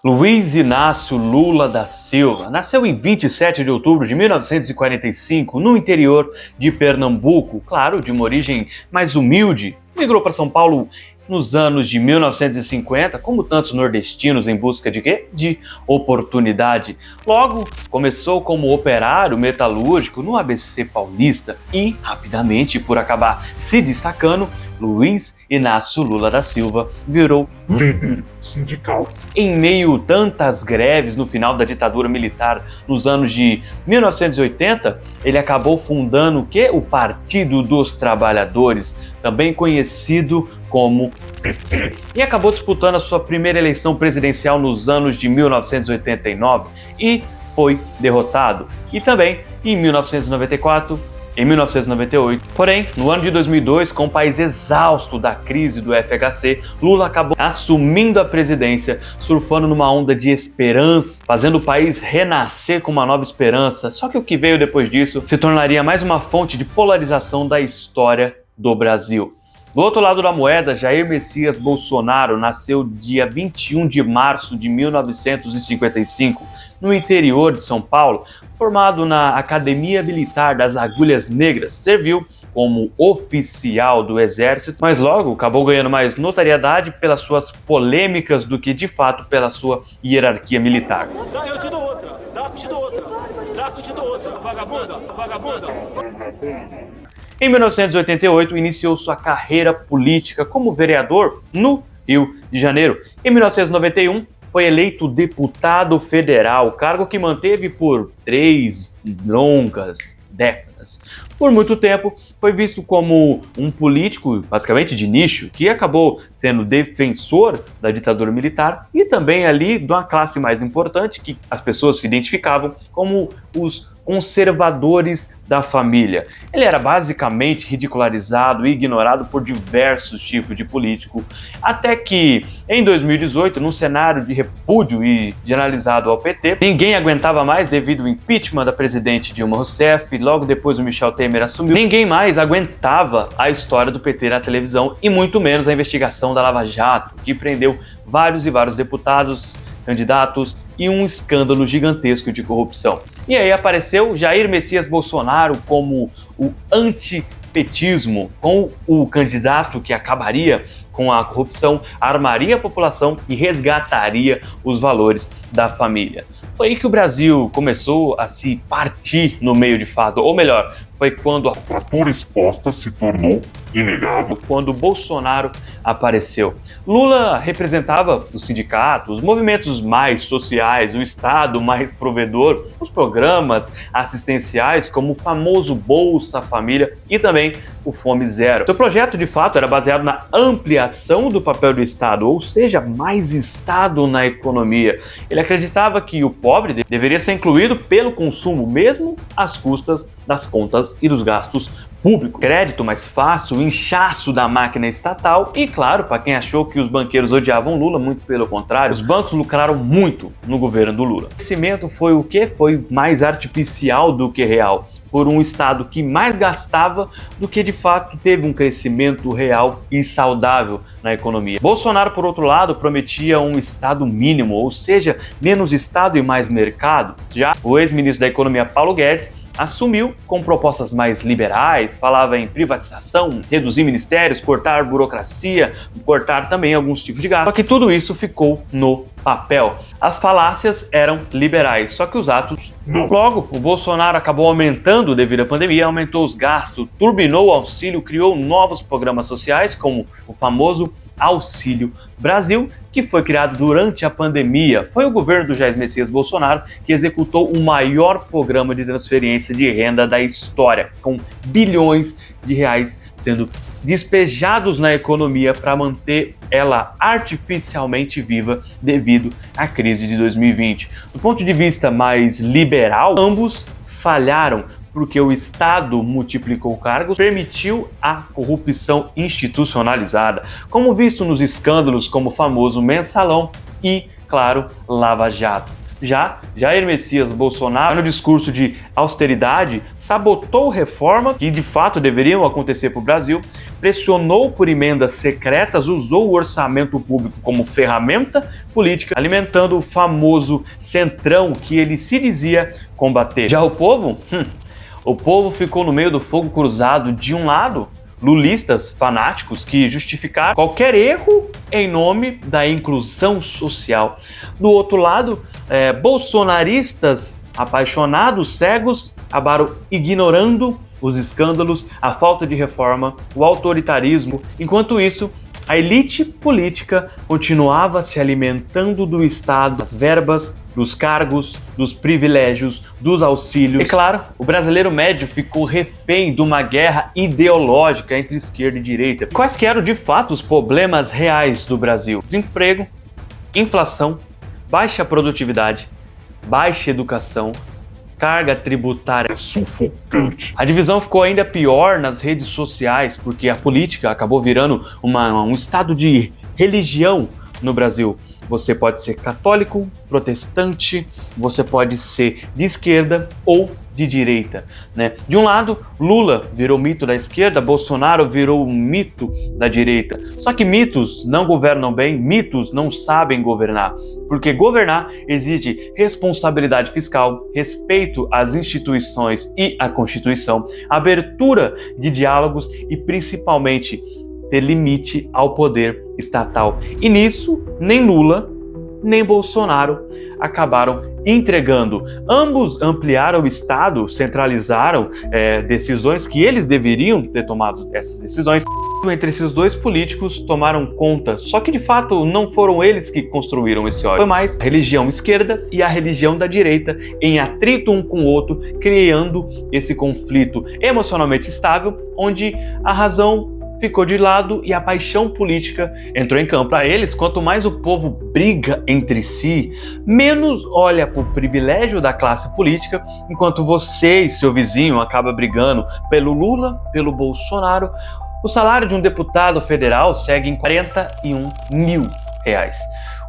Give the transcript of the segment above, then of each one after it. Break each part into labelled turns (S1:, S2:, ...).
S1: Luiz Inácio Lula da Silva nasceu em 27 de outubro de 1945 no interior de Pernambuco, claro, de uma origem mais humilde. Migrou para São Paulo nos anos de 1950, como tantos nordestinos em busca de quê? De oportunidade. Logo, começou como operário metalúrgico no ABC Paulista e, rapidamente, por acabar se destacando, Luiz Inácio Lula da Silva virou líder sindical. Em meio a tantas greves no final da ditadura militar nos anos de 1980, ele acabou fundando o quê? O Partido dos Trabalhadores, também conhecido como PT, e acabou disputando a sua primeira eleição presidencial nos anos de 1989 e foi derrotado. E também em 1994, em 1998. Porém, no ano de 2002, com o país exausto da crise do FHC, Lula acabou assumindo a presidência, surfando numa onda de esperança, fazendo o país renascer com uma nova esperança. Só que o que veio depois disso se tornaria mais uma fonte de polarização da história do Brasil. Do outro lado da moeda, Jair Messias Bolsonaro nasceu dia 21 de março de 1955, no interior de São Paulo. Formado na Academia Militar das Agulhas Negras, serviu como oficial do Exército, mas logo acabou ganhando mais notoriedade pelas suas polêmicas do que, de fato, pela sua hierarquia militar.
S2: Eu te dou outra, eu te dou outra, eu te dou outra, vagabunda, vagabunda.
S1: Em 1988, iniciou sua carreira política como vereador no Rio de Janeiro. Em 1991, foi eleito deputado federal, cargo que manteve por 3 longas décadas. Por muito tempo, foi visto como um político, basicamente de nicho, que acabou sendo defensor da ditadura militar e também ali de uma classe mais importante, que as pessoas se identificavam como os conservadores da família. Ele era basicamente ridicularizado e ignorado por diversos tipos de político, até que em 2018, num cenário de repúdio e generalizado ao PT, ninguém aguentava mais devido ao impeachment da presidente Dilma Rousseff, logo depois o Michel Temer assumiu, ninguém mais aguentava a história do PT na televisão e muito menos a investigação da Lava Jato, que prendeu vários e vários deputados, candidatos e um escândalo gigantesco de corrupção. E aí apareceu Jair Messias Bolsonaro como o antipetismo, com o candidato que acabaria com a corrupção, armaria a população e resgataria os valores da família. Foi aí que o Brasil começou a se partir no meio de fato, ou melhor, foi quando a fratura exposta se tornou inegável, quando Bolsonaro apareceu. Lula representava os sindicatos, os movimentos mais sociais, o Estado mais provedor, os programas assistenciais como o famoso Bolsa Família e também o Fome Zero. Seu projeto de fato era baseado na ampliação do papel do Estado, ou seja, mais Estado na economia. Ele acreditava que o pobre deveria ser incluído pelo consumo, mesmo às custas das contas e dos gastos públicos. Crédito mais fácil, inchaço da máquina estatal e, claro, para quem achou que os banqueiros odiavam Lula, muito pelo contrário, os bancos lucraram muito no governo do Lula. O crescimento foi o quê? Foi mais artificial do que real, por um Estado que mais gastava do que de fato teve um crescimento real e saudável na economia. Bolsonaro, por outro lado, prometia um Estado mínimo, ou seja, menos Estado e mais mercado. Já o ex-ministro da Economia, Paulo Guedes, assumiu com propostas mais liberais, falava em privatização, reduzir ministérios, cortar burocracia, cortar também alguns tipos de gasto. Só que tudo isso ficou no papel. As falácias eram liberais, só que os atos não. Logo, o Bolsonaro acabou aumentando devido à pandemia, aumentou os gastos, turbinou o auxílio, criou novos programas sociais, como o famoso Auxílio Brasil, que foi criado durante a pandemia. Foi o governo do Jair Messias Bolsonaro que executou o maior programa de transferência de renda da história, com bilhões de reais sendo despejados na economia para manter ela artificialmente viva devido à crise de 2020. Do ponto de vista mais liberal, ambos falharam, porque o Estado multiplicou cargos, permitiu a corrupção institucionalizada, como visto nos escândalos como o famoso Mensalão e, claro, Lava Jato. Já Jair Messias Bolsonaro, no discurso de austeridade, sabotou reformas que de fato deveriam acontecer para o Brasil, pressionou por emendas secretas, usou o orçamento público como ferramenta política, alimentando o famoso centrão que ele se dizia combater. Já o povo? O povo ficou no meio do fogo cruzado. De um lado, lulistas fanáticos que justificaram qualquer erro em nome da inclusão social. Do outro lado, bolsonaristas apaixonados, cegos, acabaram ignorando os escândalos, a falta de reforma, o autoritarismo. Enquanto isso, a elite política continuava se alimentando do Estado, das verbas, dos cargos, dos privilégios, dos auxílios. E claro, o brasileiro médio ficou refém de uma guerra ideológica entre esquerda e direita. Quais que eram de fato os problemas reais do Brasil? Desemprego, inflação, baixa produtividade, baixa educação, carga tributária sufocante. A divisão ficou ainda pior nas redes sociais, porque a política acabou virando um estado de religião no Brasil. Você pode ser católico, protestante, você pode ser de esquerda ou de direita, né? De um lado, Lula virou mito da esquerda, Bolsonaro virou um mito da direita. Só que mitos não governam bem, mitos não sabem governar, porque governar exige responsabilidade fiscal, respeito às instituições e à Constituição, abertura de diálogos e principalmente ter limite ao poder estatal. E nisso, nem Lula, nem Bolsonaro acabaram entregando. Ambos ampliaram o Estado, centralizaram decisões que eles deveriam ter tomado essas decisões. Entre esses dois políticos tomaram conta, só que de fato não foram eles que construíram esse ódio. Foi mais a religião esquerda e a religião da direita em atrito um com o outro, criando esse conflito emocionalmente estável, onde a razão ficou de lado e a paixão política entrou em campo. Para eles, quanto mais o povo briga entre si, menos olha para o privilégio da classe política, enquanto você e seu vizinho acabam brigando pelo Lula, pelo Bolsonaro. O salário de um deputado federal segue em R$41 mil.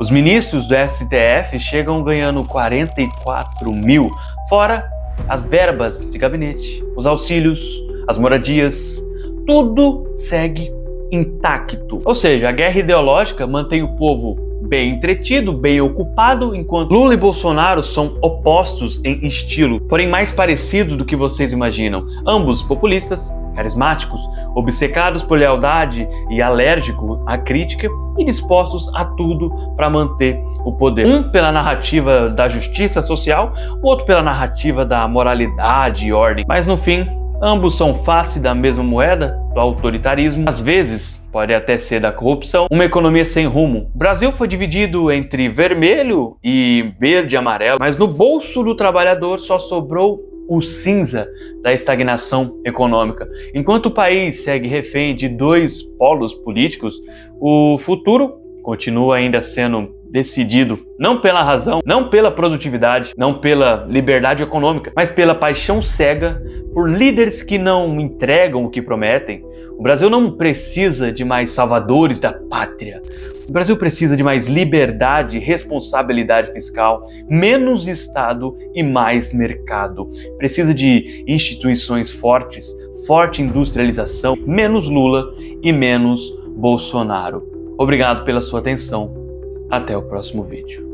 S1: Os ministros do STF chegam ganhando 44 mil, fora as verbas de gabinete, os auxílios, as moradias. Tudo segue intacto. Ou seja, a guerra ideológica mantém o povo bem entretido, bem ocupado, enquanto Lula e Bolsonaro são opostos em estilo, porém mais parecidos do que vocês imaginam. Ambos populistas, carismáticos, obcecados por lealdade e alérgicos à crítica e dispostos a tudo para manter o poder. Um pela narrativa da justiça social, o outro pela narrativa da moralidade e ordem. Mas no fim, ambos são face da mesma moeda, do autoritarismo, às vezes pode até ser da corrupção, uma economia sem rumo. O Brasil foi dividido entre vermelho e verde e amarelo, mas no bolso do trabalhador só sobrou o cinza da estagnação econômica. Enquanto o país segue refém de dois polos políticos, o futuro continua ainda sendo decidido não pela razão, não pela produtividade, não pela liberdade econômica, mas pela paixão cega por líderes que não entregam o que prometem. O Brasil não precisa de mais salvadores da pátria. O Brasil precisa de mais liberdade e responsabilidade fiscal, menos Estado e mais mercado. Precisa de instituições fortes, forte industrialização, menos Lula e menos Bolsonaro. Obrigado pela sua atenção. Até o próximo vídeo.